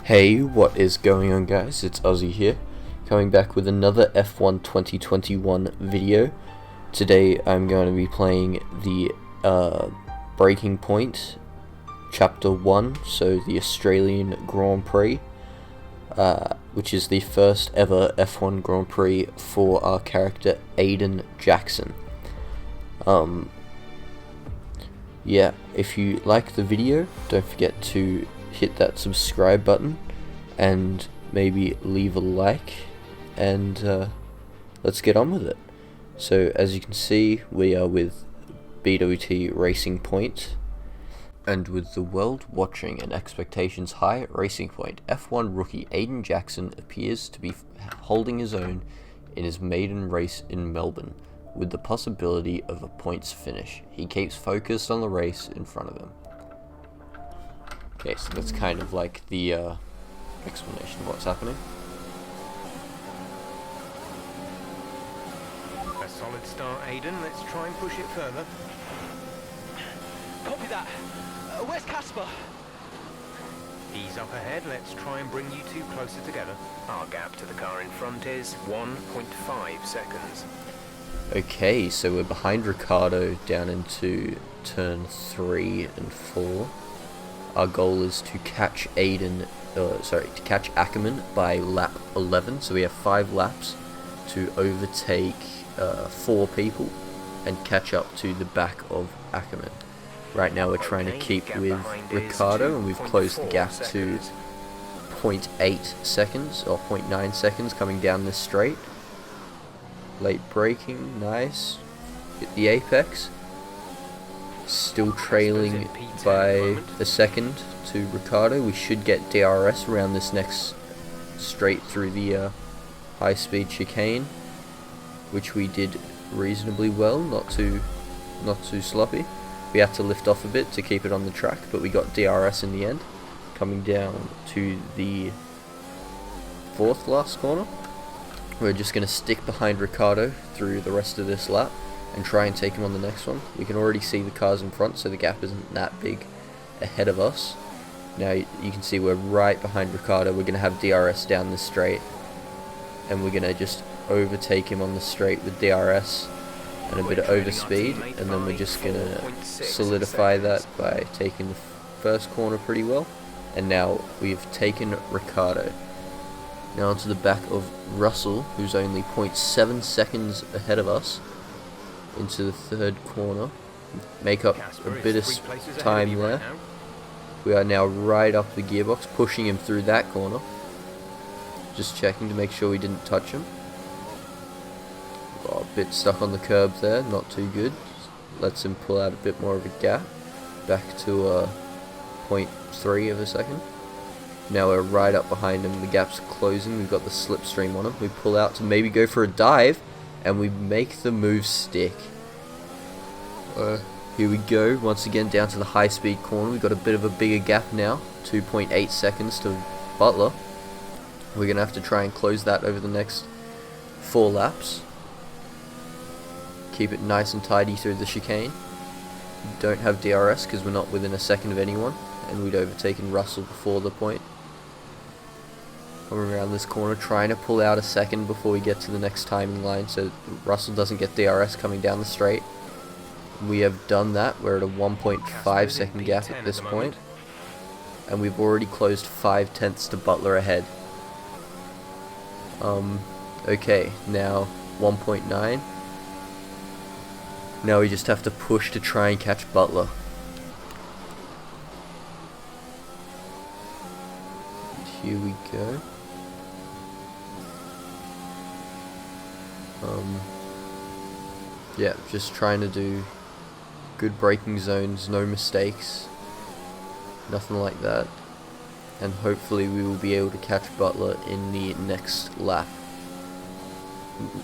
Hey, what is going on, guys? It's Ozzy here, coming back with another F1 2021 video. Today I'm going to be playing the Breaking Point Chapter 1, so the Australian Grand Prix, which is the first ever F1 Grand Prix for our character Aiden Jackson. Yeah, if you like the video, don't forget to hit that subscribe button and maybe leave a like, and let's get on with it. So as you can see, we are with BWT Racing Point, and with the world watching and expectations high at Racing Point, F1 rookie Aiden Jackson appears to be holding his own in his maiden race in Melbourne, with the possibility of a points finish. He keeps focused on the race in front of him. Okay, so that's kind of like the explanation of what's happening. A solid start, Aiden. Let's try and push it further. Copy that. Where's Casper? He's up ahead. Let's try and bring you two closer together. Our gap to the car in front is 1.5 seconds. Okay, so we're behind Ricciardo down into turn 3 and 4. Our goal is to catch Ackerman by lap 11. So we have 5 laps to overtake 4 people and catch up to the back of Ackerman. Right now we're trying to keep with Ricciardo, and we've closed the gap to 0.8 seconds or 0.9 seconds coming down this straight. Late braking, nice. Hit the apex. Still trailing by a second to Ricciardo. We should get DRS around this next straight through the high-speed chicane, which we did reasonably well, not too sloppy. We had to lift off a bit to keep it on the track, but we got DRS in the end, coming down to the 4th last corner. We're just going to stick behind Ricciardo through the rest of this lap and try and take him on the next one. We can already see the cars in front, so the gap isn't that big ahead of us. Now you can see we're right behind Ricciardo. We're going to have DRS down the straight, and we're going to just overtake him on the straight with DRS and a bit of overspeed, and then we're just going to solidify that by taking the first corner pretty well. And now we've taken Ricciardo. Now onto the back of Russell, who's only 0.7 seconds ahead of us, into the 3rd corner. Make up a bit of time there. We are now right up the gearbox, pushing him through that corner. Just checking to make sure we didn't touch him. Oh, a bit stuck on the curb there, not too good. Lets him pull out a bit more of a gap. Back to 0.3 of a second. Now we're right up behind him, the gap's closing, we've got the slipstream on him. We pull out to maybe go for a dive, and we make the move stick. Here we go, once again down to the high speed corner. We've got a bit of a bigger gap now, 2.8 seconds to Butler. We're going to have to try and close that over the next 4 laps. Keep it nice and tidy through the chicane. Don't have DRS because we're not within a second of anyone, and we'd overtaken Russell before the point. Coming around this corner, trying to pull out a second before we get to the next timing line so Russell doesn't get DRS coming down the straight. We have done that. We're at a 1.5 second gap at this point, and we've already closed 5 tenths to Butler ahead. Okay, now 1.9. Now we just have to push to try and catch Butler. And here we go. Yeah, just trying to do good braking zones, no mistakes, nothing like that, and hopefully we will be able to catch Butler in the next lap,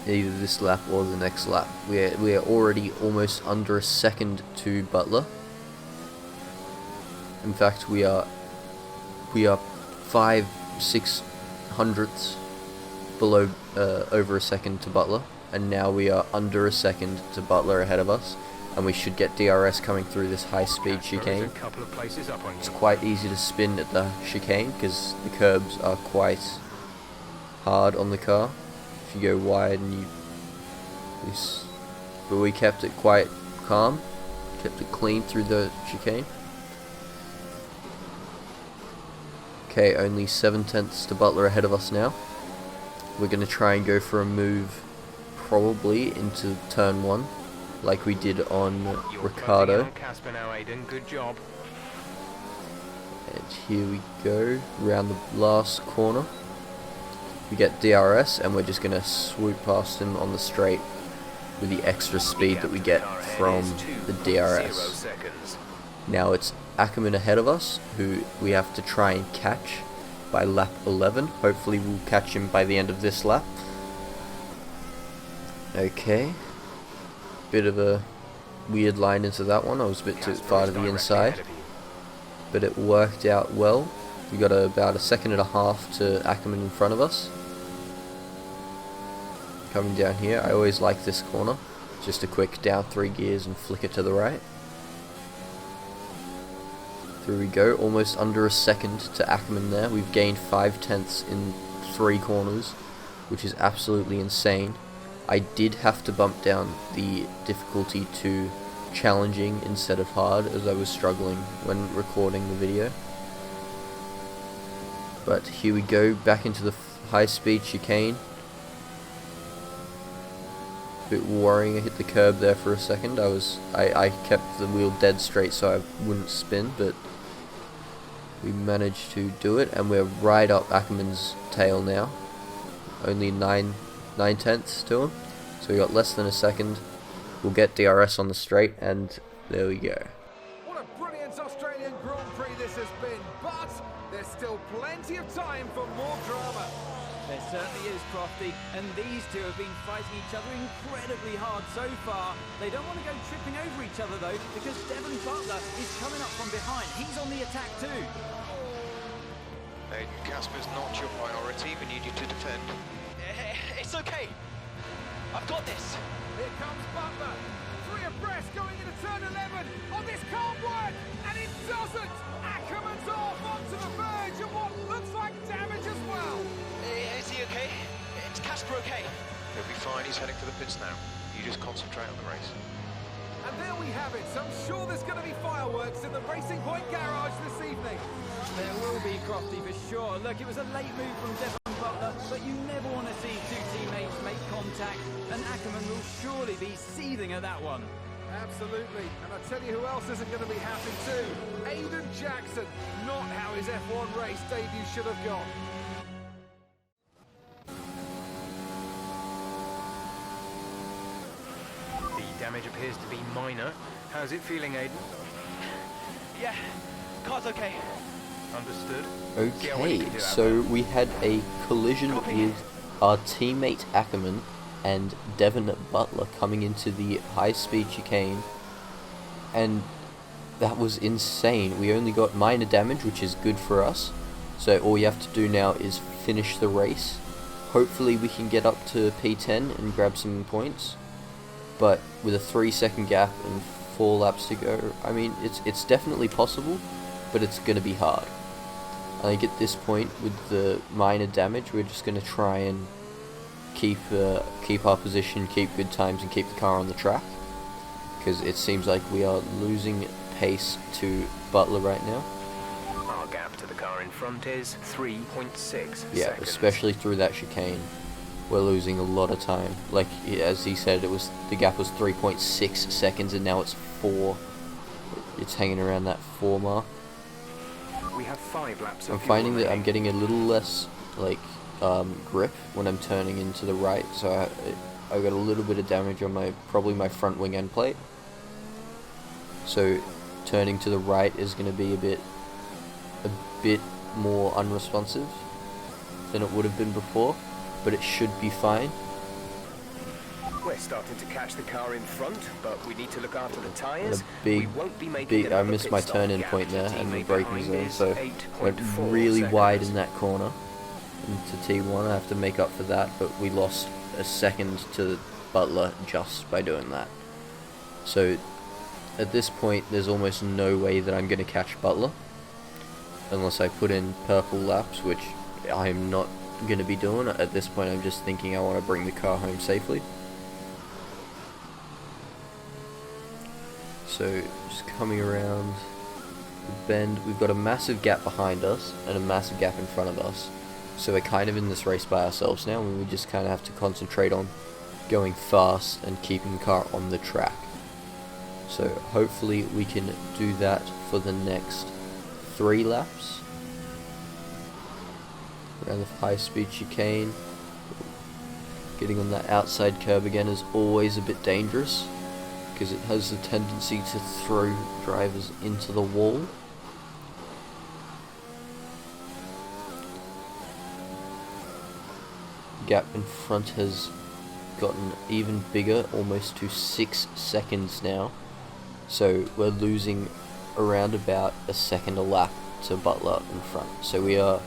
either this lap or the next lap. We are already almost under a second to Butler. In fact, we are 5/6 hundredths over a second to Butler, and now we are under a second to Butler ahead of us. and we should get DRS coming through this high-speed Casper is chicane. a couple of places up on It's you. quite easy to spin at the chicane because the curbs are quite hard on the car. If you go wide and but we kept it quite calm, kept it clean through the chicane. Okay, only 7/10 to Butler ahead of us now. We're going to try and go for a move probably into turn 1 like we did on You're closing in Ricardo. on Casper now, Aiden. Good job. And here we go, round the last corner. We get DRS and we're just going to swoop past him on the straight with the extra speed that we get from the DRS. Seconds. Now it's Ackerman ahead of us, who we have to try and catch by lap 11. Hopefully we'll catch him by the end of this lap. Okay. Bit of a weird line into that one. I was a bit too Casper far is to the directly inside, ahead of you. but it worked out well. We got about a second and a half to Ackerman in front of us. Coming down here, I always like this corner. Just a quick down 3 gears and flick it to the right. Through we go, almost under a second to Ackerman there. We've gained 5/10 in 3 corners, which is absolutely insane. I did have to bump down the difficulty to challenging instead of hard, as I was struggling when recording the video. But here we go, back into the high speed chicane. Bit worrying, I hit the curb there for a second. I kept the wheel dead straight so I wouldn't spin, but we managed to do it, and we're right up Ackerman's tail now. Only 9/10 to him, so we got less than a second. We'll get DRS on the straight, and there we go. What a brilliant Australian Grand Prix this has been, but there's still plenty of time for more drama. There certainly is, Crofty, and these two have been fighting each other incredibly hard so far. They don't want to go tripping over each other, though, because Devon Butler is coming up from behind. He's on the attack, too. Aiden, Casper's not your priority. We need you to defend. It's okay. I've got this. Here comes Butler. 3 abreast going into turn 11. Oh, this can't work, and it doesn't. Ackerman's off onto the verge of what looks like damage as well. Is he okay? Is Casper okay? He'll be fine. He's heading for the pits now. You just concentrate on the race. And there we have it. So I'm sure there's going to be fireworks in the Racing Point garage this evening. There will be, Crofty, for sure. Look, it was a late move from Devon Butler, but you never want to see 2 teammates make contact, and Ackerman will surely be seething at that one. Absolutely. And I tell you who else isn't going to be happy too. Aiden Jackson. Not how his F1 race debut should have gone. The damage appears to be minor. How's it feeling, Aiden? Yeah. Car's okay. Understood. Yeah, what do you Okay, do out so there? we had a collision Copy. with our teammate Ackerman and Devon Butler coming into the high-speed chicane, and that was insane. We only got minor damage, which is good for us, so all you have to do now is finish the race. Hopefully we can get up to P10 and grab some points, but with a 3-second gap and 4 laps to go, I mean, it's definitely possible, but it's going to be hard. I think at this point, with the minor damage, we're just going to try and keep our position, keep good times, and keep the car on the track, because it seems like we are losing pace to Butler right now. Our gap to the car in front is 3.6 Yeah, seconds. especially through that chicane, we're losing a lot of time. Like as he said, the gap was 3.6 seconds, and now it's 4. It's hanging around that 4 mark. We have 5 laps of I'm fuel finding that I'm remaining. getting a little less grip when I'm turning into the right, so I got a little bit of damage on probably my front wing end plate. So turning to the right is going to be a bit more unresponsive than it would have been before, but it should be fine. We're starting to catch the car in front, but we need to look after the tyres. And a big, We won't be making I another missed pit my stop. turn-in Gap point to there and the teammate braking behind zone, is so went 8.4 really wide seconds. in that corner into T1. I have to make up for that, but we lost a second to Butler just by doing that. So at this point, there's almost no way that I'm going to catch Butler. Unless I put in purple laps, which I'm not going to be doing. At this point, I'm just thinking I want to bring the car home safely. So, just coming around the bend, we've got a massive gap behind us and a massive gap in front of us. So we're kind of in this race by ourselves now, and we just kind of have to concentrate on going fast and keeping the car on the track. So hopefully we can do that for the next 3 laps. Around the high speed chicane. Getting on that outside curb again is always a bit dangerous, because it has the tendency to throw drivers into the wall. Gap in front has gotten even bigger, almost to 6 seconds now. So we're losing around about a second a lap to Butler in front. So we are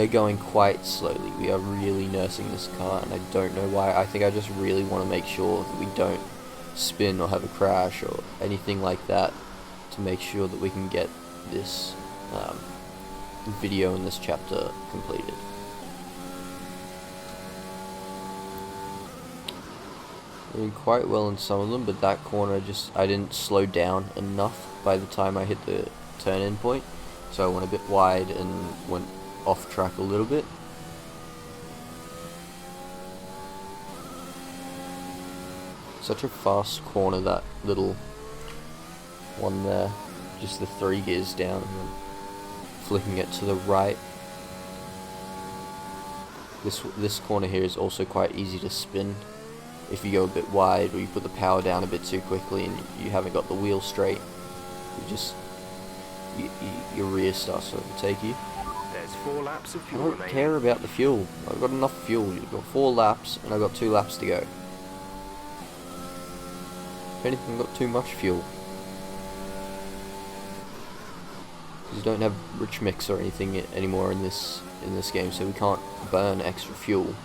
going quite slowly. We are really nursing this car, and I don't know why. I think I just really want to make sure that we don't spin or have a crash or anything like that, to make sure that we can get this video in this chapter completed. Doing quite well in some of them, but that corner I didn't slow down enough by the time I hit the turn-in point, so I went a bit wide and went off track a little bit. Such a fast corner, that little one there, just the 3 gears down and then flicking it to the right. This corner here is also quite easy to spin if you go a bit wide, or you put the power down a bit too quickly and you haven't got the wheel straight. Your rear starts to overtake you. There's 4 laps of I fuel don't remaining. care about the fuel. I've got enough fuel. You've got 4 laps and I've got 2 laps to go. If anything, I've got too much fuel. You don't have rich mix or anything anymore in this game, so we can't burn extra fuel.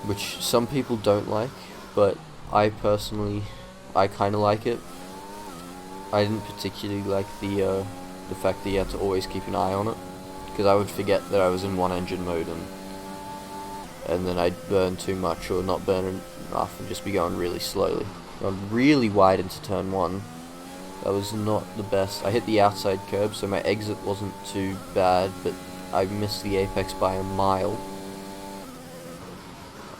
Which some people don't like, but I personally, I kind of like it. I didn't particularly like the fact that you had to always keep an eye on it, because I would forget that I was in 1 engine mode, and then I'd burn too much or not burn enough and just be going really slowly. Gone really wide into turn 1. That was not the best. I hit the outside curb, so my exit wasn't too bad, but I missed the apex by a mile.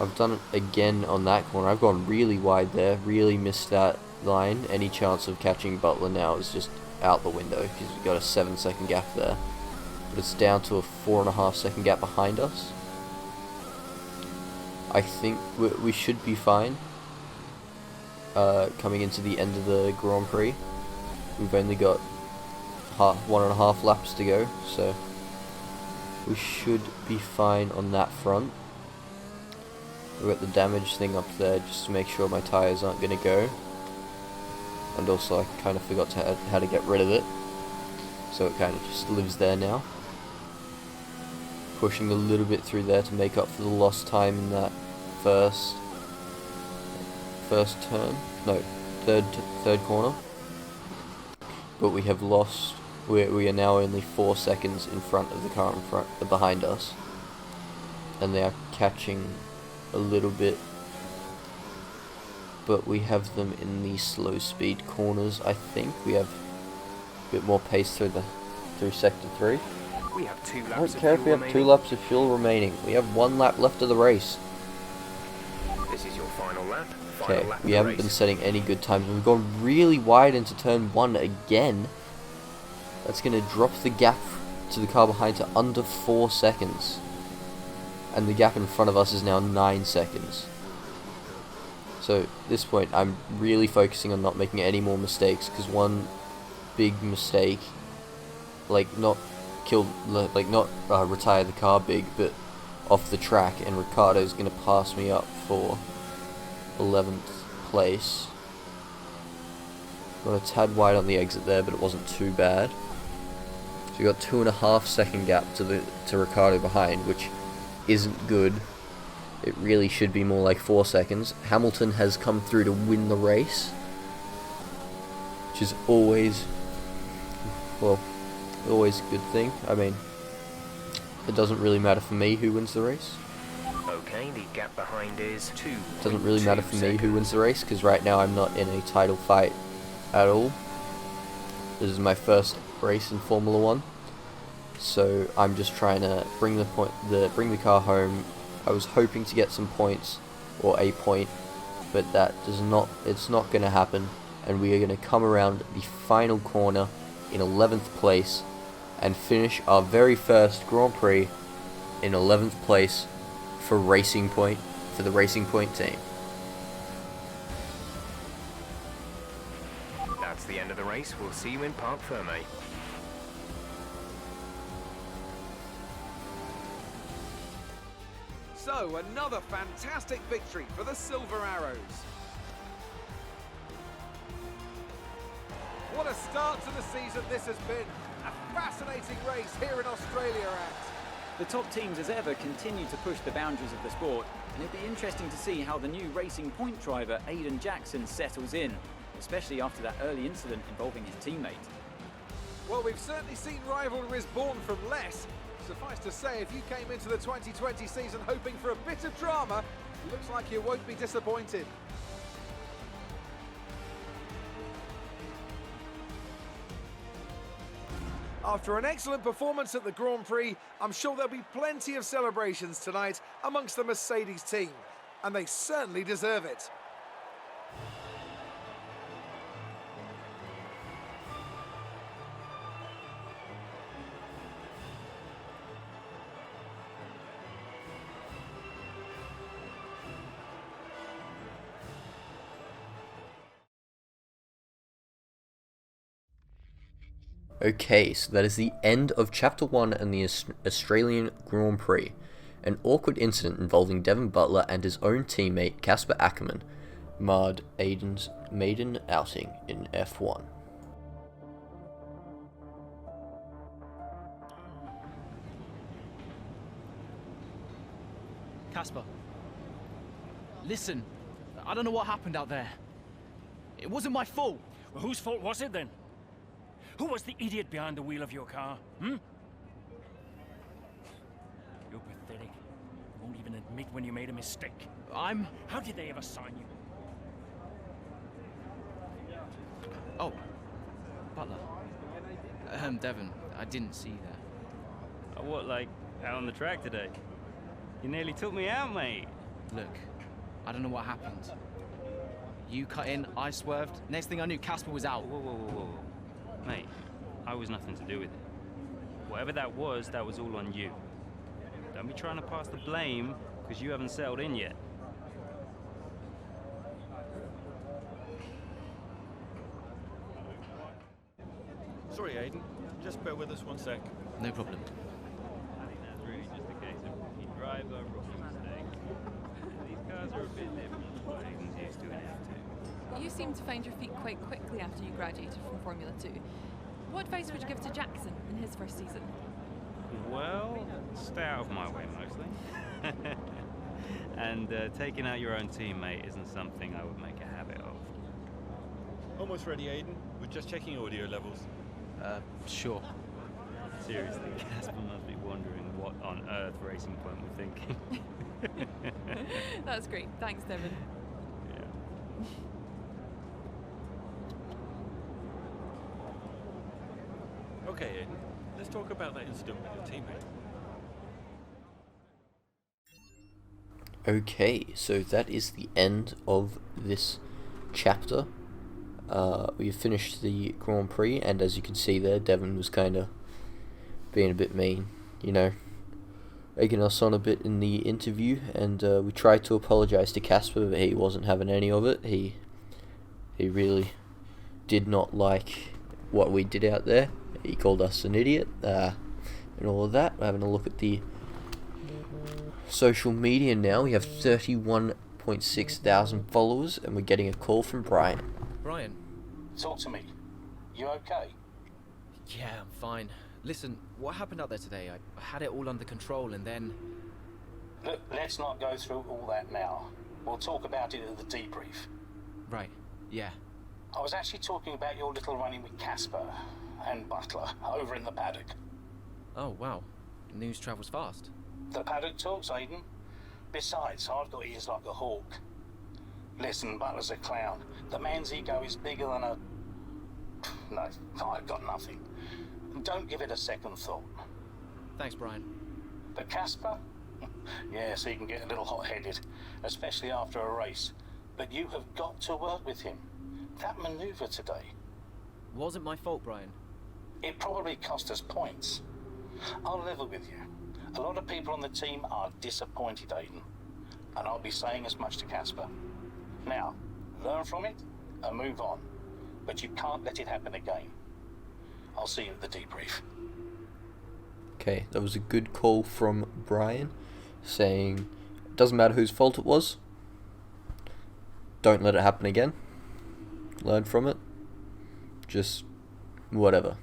I've done it again on that corner. I've gone really wide there, really missed that line. Any chance of catching Butler now is just out the window, because we've got a 7-second gap there. But it's down to a 4.5-second gap behind us. I think we should be fine coming into the end of the Grand Prix. We've only got 1.5 laps to go, so we should be fine on that front. We've got the damage thing up there just to make sure my tyres aren't going to go. And also I kind of forgot how to get rid of it. So it kind of just lives there now. Pushing a little bit through there to make up for the lost time in that first turn. No, third corner. But we have lost. We are now only 4 seconds in front of the car behind us. And they are catching a little bit, but we have them in the slow speed corners. I think we have a bit more pace through sector 3. We have 2 laps I don't of care if fuel we have 2 remaining. laps of fuel remaining. We have 1 lap left of the race. This is your final lap. Okay, Final lap of we the haven't race. been setting any good times. We've gone really wide into turn 1 again. That's going to drop the gap to the car behind to under 4 seconds. And the gap in front of us is now 9 seconds. So at this point I'm really focusing on not making any more mistakes, because one big mistake, not retire the car big, but off the track, and Ricciardo's going to pass me up for 11th place. Got a tad wide on the exit there, but it wasn't too bad. So we got 2.5 second gap to Ricciardo behind, which isn't good. It really should be more like 4 seconds. Hamilton has come through to win the race, which is always, well, always a good thing. I mean, it doesn't really matter for me who wins the race. Okay, the gap behind is 2. It doesn't really matter for me who wins the race, because right now I'm not in a title fight at all. This is my first race in Formula 1, so I'm just trying to bring the car home. I was hoping to get some points, or a point, but it's not going to happen, and we are going to come around the final corner in 11th place and finish our very first Grand Prix in 11th place for the Racing Point team. That's the end of the race. We'll see you in Parc Fermé. So, another fantastic victory for the Silver Arrows. What a start to the season this has been. A fascinating race here in Australia, The top teams as ever continue to push the boundaries of the sport, and it'll be interesting to see how the new Racing Point driver Aiden Jackson settles in, especially after that early incident involving his teammate. Well, we've certainly seen rivalries born from less. Suffice to say, if you came into the 2020 season hoping for a bit of drama, looks like you won't be disappointed. After an excellent performance at the Grand Prix, I'm sure there'll be plenty of celebrations tonight amongst the Mercedes team, and they certainly deserve it. Okay, so that is the end of Chapter 1 and the Australian Grand Prix. An awkward incident involving Devin Butler and his own teammate Casper Ackermann marred Aiden's maiden outing in F1. Casper, listen, I don't know what happened out there. It wasn't my fault. Well, whose fault was it then? Who was the idiot behind the wheel of your car, You're pathetic. You won't even admit when you made a mistake. How did they ever sign you? Oh, Butler. Devin, I didn't see that. What, like, out on the track today? You nearly took me out, mate. Look, I don't know what happened. You cut in, I swerved. Next thing I knew, Casper was out. Whoa. Mate, I was nothing to do with it. Whatever that was all on you. Don't be trying to pass the blame, because you haven't settled in yet. Sorry, Aiden. Just bear with us one sec. No problem. I think that's really just a case of rookie driver, rookie mistakes. These cars are a bit different from what Aiden's used to in F2. You seem to find your feet quite quickly after you graduated from Formula 2. What advice would you give to Jackson in his first season? Well, stay out of my way mostly. And taking out your own teammate isn't something I would make a habit of. Almost ready, Aiden. We're just checking audio levels. Sure. Seriously, Casper must be wondering what on earth Racing Point were thinking. That's great. Thanks, Devin. Yeah. Okay, Aiden. Let's talk about that incident with your teammate. Okay, so that is the end of this chapter. We have finished the Grand Prix, and as you can see there, Devin was kind of being a bit mean, egging us on a bit in the interview, and we tried to apologise to Casper, but he wasn't having any of it. He really did not like what we did out there. He called us an idiot, and all of that. We're having a look at the social media now. We have 31.6 thousand followers, and we're getting a call from Brian. Brian? Talk to me. You okay? Yeah, I'm fine. Listen, what happened out there today? I had it all under control, and then... Look, let's not go through all that now. We'll talk about it at the debrief. Right, yeah. I was actually talking about your little run-in with Casper and Butler over in the paddock. Oh, wow. News travels fast. The paddock talks, Aiden. Besides, I've got ears like a hawk. Listen, Butler's a clown. The man's ego is bigger than a... No, I've got nothing. Don't give it a second thought. Thanks, Brian. But Casper? Yes, he can get a little hot-headed, especially after a race. But you have got to work with him. That maneuver today... Wasn't my fault, Brian. It probably cost us points. I'll level with you. A lot of people on the team are disappointed, Aiden. And I'll be saying as much to Casper. Now, learn from it and move on. But you can't let it happen again. I'll see you at the debrief. Okay, that was a good call from Brian, saying it doesn't matter whose fault it was. Don't let it happen again. Learn from it. Just whatever.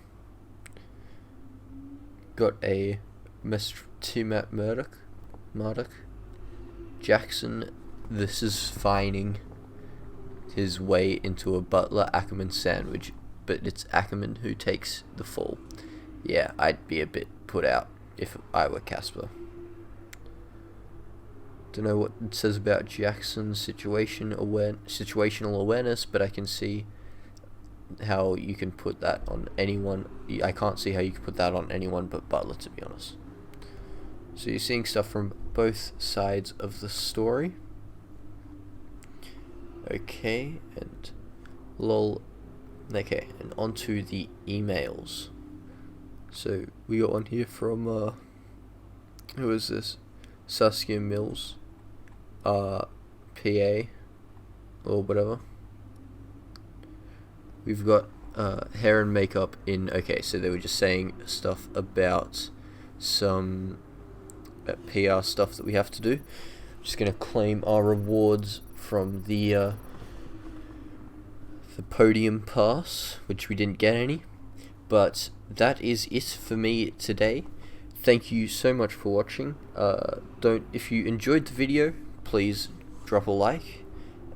Got a message to Matt Murdoch. Jackson, this is finding his way into a Butler Ackerman sandwich, but it's Ackerman who takes the fall. Yeah, I'd be a bit put out if I were Casper. Don't know what it says about Jackson's situational awareness, but I can see how you can put that on anyone. I can't see how you can put that on anyone but Butler, to be honest. So you're seeing stuff from both sides of the story. Okay, and lol. Okay, and onto the emails. So we got one here from who is this? Saskia Mills, PA or whatever. We've got hair and makeup in. Okay, so they were just saying stuff about some PR stuff that we have to do. I'm just gonna claim our rewards from the podium pass, which we didn't get any. But that is it for me today. Thank you so much for watching. If you enjoyed the video, please drop a like,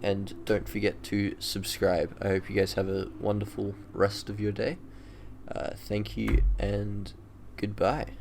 and don't forget to subscribe. I hope you guys have a wonderful rest of your day. Thank you and goodbye.